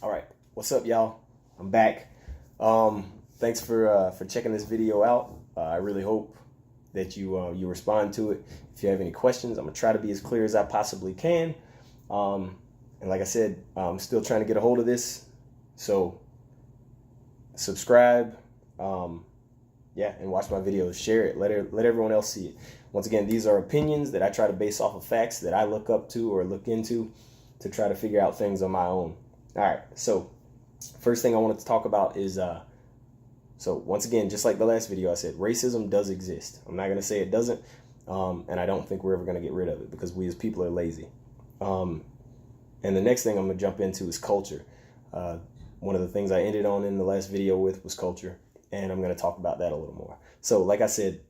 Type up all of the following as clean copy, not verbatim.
All right, what's up, y'all? I'm back. Thanks for checking this video out. I really hope that you respond to it. If you have any questions, I'm gonna try to be as clear as I possibly can. And like I said, I'm still trying to get a hold of this. So subscribe, and watch my videos. Share it. Let everyone else see it. Once again, these are opinions that I try to base off of facts that I look up to or look into to try to figure out things on my own. All right, so first thing I wanted to talk about is, so once again, just like the last video, I said racism does exist. I'm not going to say it doesn't, and I don't think we're ever going to get rid of it because we as people are lazy. And the next thing I'm going to jump into is culture. One of the things I ended on in the last video with was culture, and I'm going to talk about that a little more. So like I said,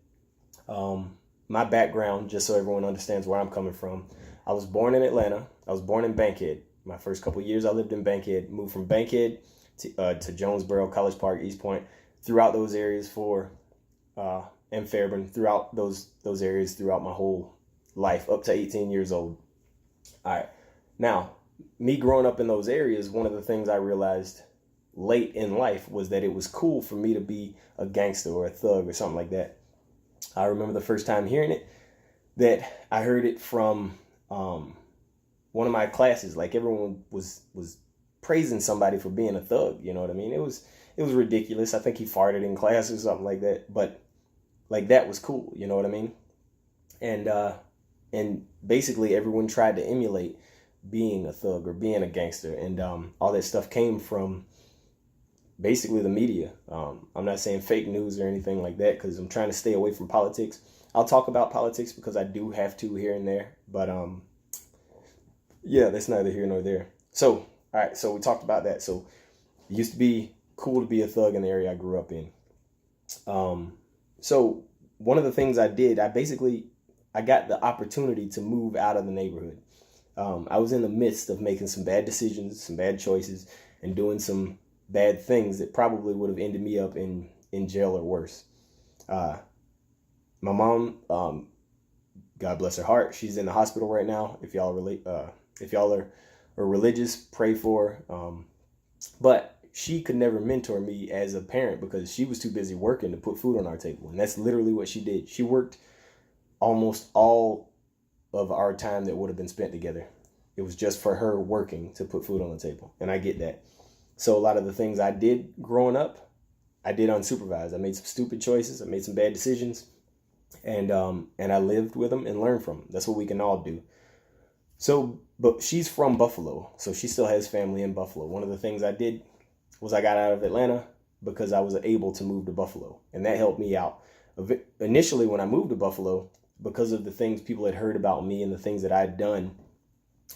my background, just so everyone understands where I'm coming from, I was born in Atlanta. I was born in Bankhead. My first couple of years I lived in Bankhead, moved from Bankhead to Jonesboro, College Park, East Point, throughout those areas and Fairburn, throughout those areas throughout my whole life, up to 18 years old. All right. Now, me growing up in those areas, one of the things I realized late in life was that it was cool for me to be a gangster or a thug or something like that. I remember the first time hearing it, that I heard it from one of my classes. Like everyone was praising somebody for being a thug. You know what I mean? It was ridiculous. I think he farted in class or something like that. But like that was cool. You know what I mean? And basically everyone tried to emulate being a thug or being a gangster. And all that stuff came from basically the media. I'm not saying fake news or anything like that because I'm trying to stay away from politics. I'll talk about politics because I do have to here and there. But yeah, that's neither here nor there. So, all right, so we talked about that. So it used to be cool to be a thug in the area I grew up in. So one of the things I did, I got the opportunity to move out of the neighborhood. I was in the midst of making some bad decisions, some bad choices, and doing some bad things that probably would have ended me up in jail or worse. My mom, God bless her heart, she's in the hospital right now. If y'all are religious, pray for her. But she could never mentor me as a parent because she was too busy working to put food on our table. And that's literally what she did. She worked almost all of our time that would have been spent together. It was just for her working to put food on the table. And I get that. So a lot of the things I did growing up, I did unsupervised. I made some stupid choices. I made some bad decisions. And I lived with them and learned from them. That's what we can all do. So, but she's from Buffalo, so she still has family in Buffalo. One of the things I did was I got out of Atlanta because I was able to move to Buffalo, and that helped me out. Initially, when I moved to Buffalo, because of the things people had heard about me and the things that I'd done,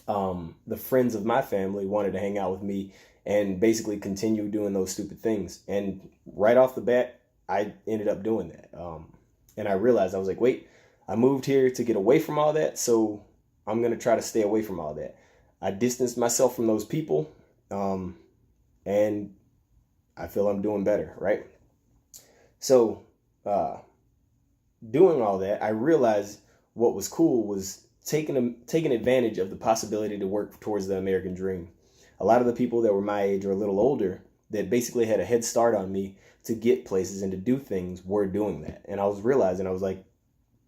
the friends of my family wanted to hang out with me and basically continue doing those stupid things. And right off the bat, I ended up doing that. And I realized, I was like, wait, I moved here to get away from all that, so I'm going to try to stay away from all that. I distanced myself from those people, and I feel I'm doing better, right? So doing all that, I realized what was cool was taking advantage of the possibility to work towards the American dream. A lot of the people that were my age or a little older that basically had a head start on me to get places and to do things were doing that. And I was realizing, I was like,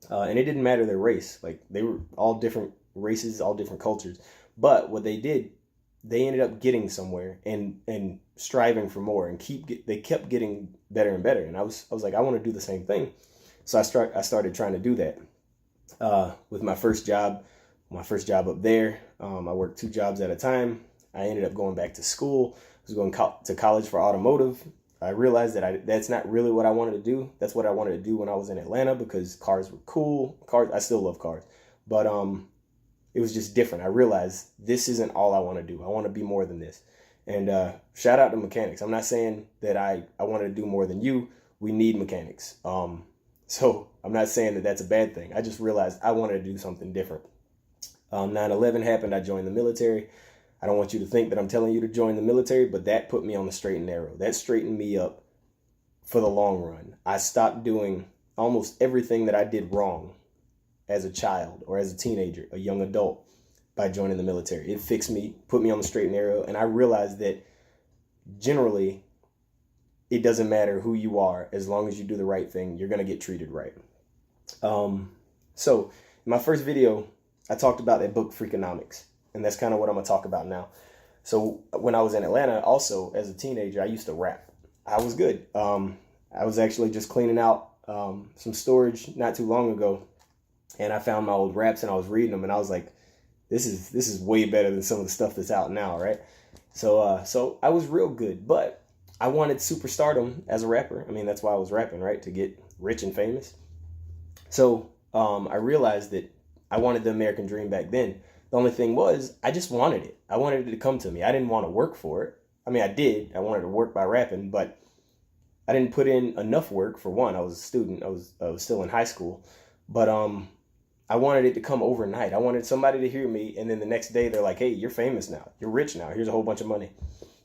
and it didn't matter their race. Like they were all different races, all different cultures. But what they did, they ended up getting somewhere and striving for more and they kept getting better and better. And I was like, I want to do the same thing. So I started trying to do that. With my first job up there, I worked 2 jobs at a time. I ended up going back to school. I was going to college for automotive. I realized that that's not really what I wanted to do. That's what I wanted to do when I was in Atlanta because cars were cool. I still love cars, but it was just different. I realized this isn't all I want to do. I want to be more than this. And shout out to mechanics. I'm not saying that I wanted to do more than you. We need mechanics. So I'm not saying that that's a bad thing. I just realized I wanted to do something different. 9/11 happened. I joined the military. I don't want you to think that I'm telling you to join the military, but that put me on the straight and narrow. That straightened me up for the long run. I stopped doing almost everything that I did wrong as a child or as a teenager, a young adult, by joining the military. It fixed me, put me on the straight and narrow, and I realized that generally, it doesn't matter who you are. As long as you do the right thing, you're going to get treated right. So in my first video, I talked about that book, Freakanomics. And that's kind of what I'm going to talk about now. So when I was in Atlanta, also as a teenager, I used to rap. I was good. I was actually just cleaning out some storage not too long ago. And I found my old raps and I was reading them. And I was like, this is way better than some of the stuff that's out now, right? So I was real good. But I wanted superstardom as a rapper. I mean, that's why I was rapping, right? To get rich and famous. So I realized that I wanted the American dream back then. The only thing was, I just wanted it. I wanted it to come to me. I didn't want to work for it. I mean, I did. I wanted to work by rapping, but I didn't put in enough work. For one, I was a student. I was still in high school. But I wanted it to come overnight. I wanted somebody to hear me, and then the next day they're like, hey, you're famous now. You're rich now. Here's a whole bunch of money.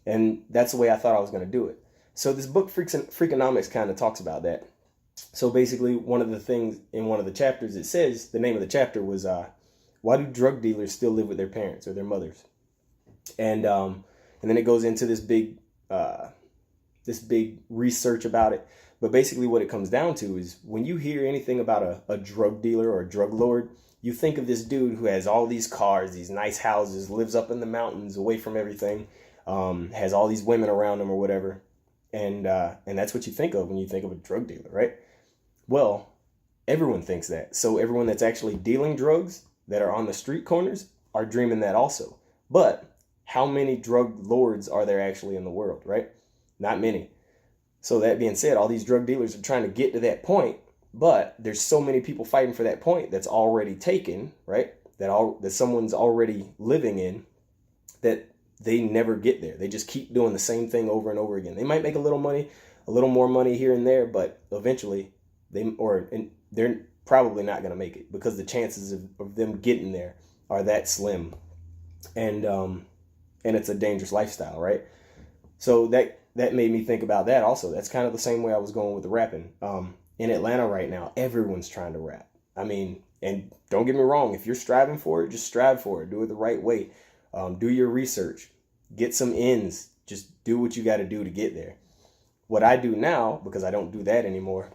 And that's the way I thought I was going to do it. So this book, Freakonomics, kind of talks about that. So basically, one of the things in one of the chapters, it says, the name of the chapter was, why do drug dealers still live with their parents or their mothers? And then it goes into this big research about it. But basically what it comes down to is when you hear anything about a drug dealer or a drug lord, you think of this dude who has all these cars, these nice houses, lives up in the mountains away from everything, has all these women around him or whatever. And that's what you think of when you think of a drug dealer, right? Well, everyone thinks that. So everyone that's actually dealing drugs that are on the street corners are dreaming that also. But how many drug lords are there actually in the world, right? Not many. So that being said, all these drug dealers are trying to get to that point, but there's so many people fighting for that point that's already taken, right? That someone's already living in, that they never get there. They just keep doing the same thing over and over again. They might make a little money, a little more money here and there, but eventually they're probably not going to make it because the chances of them getting there are that slim. And it's a dangerous lifestyle, right? So that made me think about that also. That's kind of the same way I was going with the rapping. In Atlanta right now, everyone's trying to rap. I mean, and don't get me wrong, if you're striving for it, just strive for it. Do it the right way. Do your research. Get some ends. Just do what you got to do to get there. What I do now, because I don't do that anymore,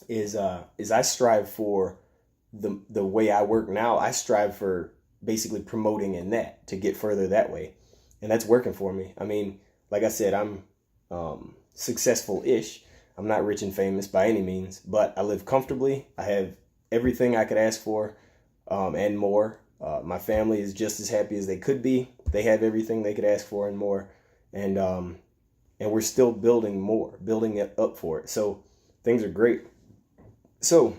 is I strive for the way I work now. I strive for basically promoting in that to get further that way. And that's working for me. I mean, like I said, I'm successful-ish. I'm not rich and famous by any means, but I live comfortably. I have everything I could ask for and more. My family is just as happy as they could be. They have everything they could ask for and more. And we're still building it up for it. So things are great. So,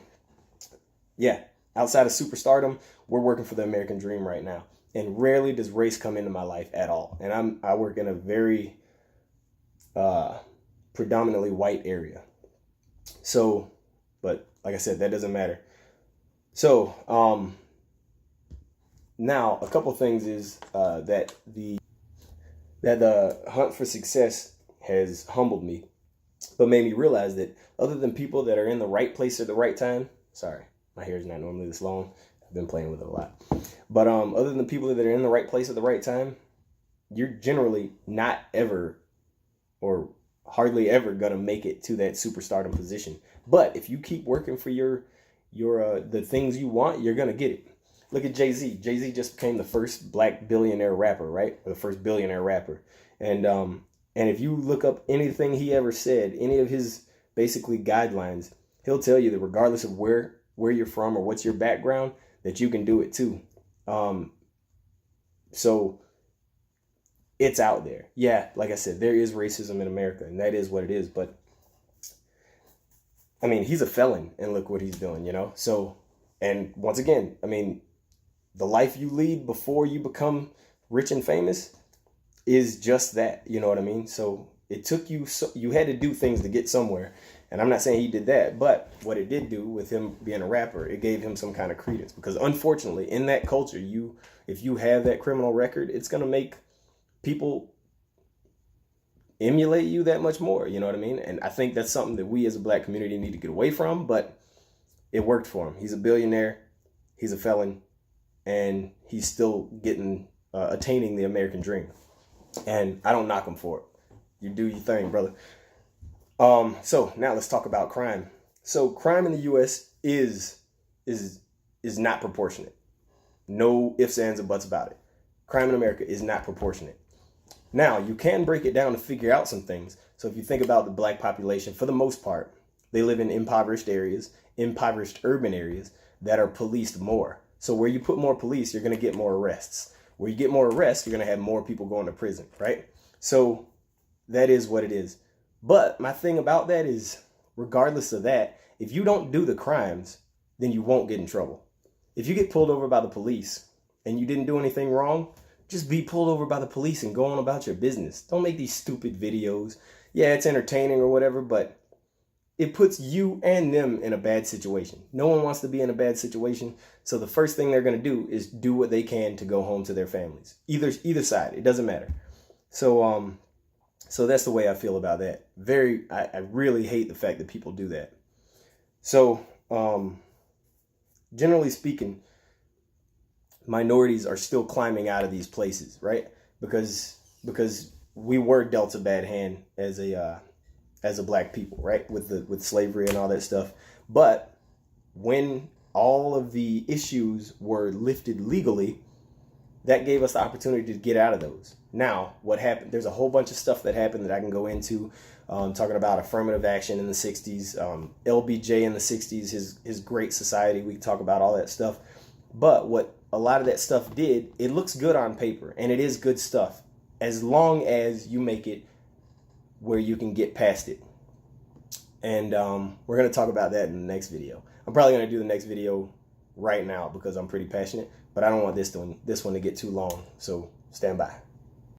yeah, outside of superstardom, we're working for the American dream right now. And rarely does race come into my life at all. And I work in a very predominantly white area. So, but like I said, that doesn't matter. So, now a couple things is that the hunt for success has humbled me, but made me realize that other than people that are in the right place at the right time, sorry, my hair is not normally this long. I've been playing with it a lot. But other than people that are in the right place at the right time, you're generally not ever or hardly ever gonna make it to that superstardom position. But if you keep working for your the things you want, you're gonna get it. Look at Jay-Z. Jay-Z just became the first black billionaire rapper, right? Or the first billionaire rapper. And if you look up anything he ever said, any of his basically guidelines, he'll tell you that regardless of where you're from or what's your background, that you can do it too. So it's out there. Yeah, like I said, there is racism in America, and that is what it is. But I mean, he's a felon, and look what he's doing, you know? So, and once again, I mean, the life you lead before you become rich and famous is just that, you know what I mean? So it took you, you had to do things to get somewhere. And I'm not saying he did that, but what it did do with him being a rapper, it gave him some kind of credence. Because unfortunately, in that culture, if you have that criminal record, it's going to make people emulate you that much more, you know what I mean? And I think that's something that we as a black community need to get away from, but it worked for him. He's a billionaire, he's a felon, and he's still attaining the American dream. And I don't knock him for it. You do your thing, brother. So now let's talk about crime. So crime in the U.S. is not proportionate. No ifs, ands, or buts about it. Crime in America is not proportionate. Now, you can break it down to figure out some things. So if you think about the black population, for the most part, they live in impoverished areas, impoverished urban areas that are policed more. So where you put more police, you're going to get more arrests. Where you get more arrests, you're going to have more people going to prison, right? So that is what it is. But my thing about that is, regardless of that, if you don't do the crimes, then you won't get in trouble. If you get pulled over by the police and you didn't do anything wrong, just be pulled over by the police and go on about your business. Don't make these stupid videos. Yeah, it's entertaining or whatever, but it puts you and them in a bad situation. No one wants to be in a bad situation. So the first thing they're going to do is do what they can to go home to their families. Either side, it doesn't matter. So that's the way I feel about that. I really hate the fact that people do that. So generally speaking, minorities are still climbing out of these places, right? Because we were dealt a bad hand as a black people, right? With slavery and all that stuff. But when all of the issues were lifted legally, that gave us the opportunity to get out of those. Now, what happened? There's a whole bunch of stuff that happened that I can go into, talking about affirmative action in the 60s, LBJ in the 60s, his Great Society. We can talk about all that stuff. But what a lot of that stuff did, it looks good on paper, and it is good stuff, as long as you make it where you can get past it. And we're going to talk about that in the next video. I'm probably going to do the next video right now because I'm pretty passionate, but I don't want this one to get too long, so stand by.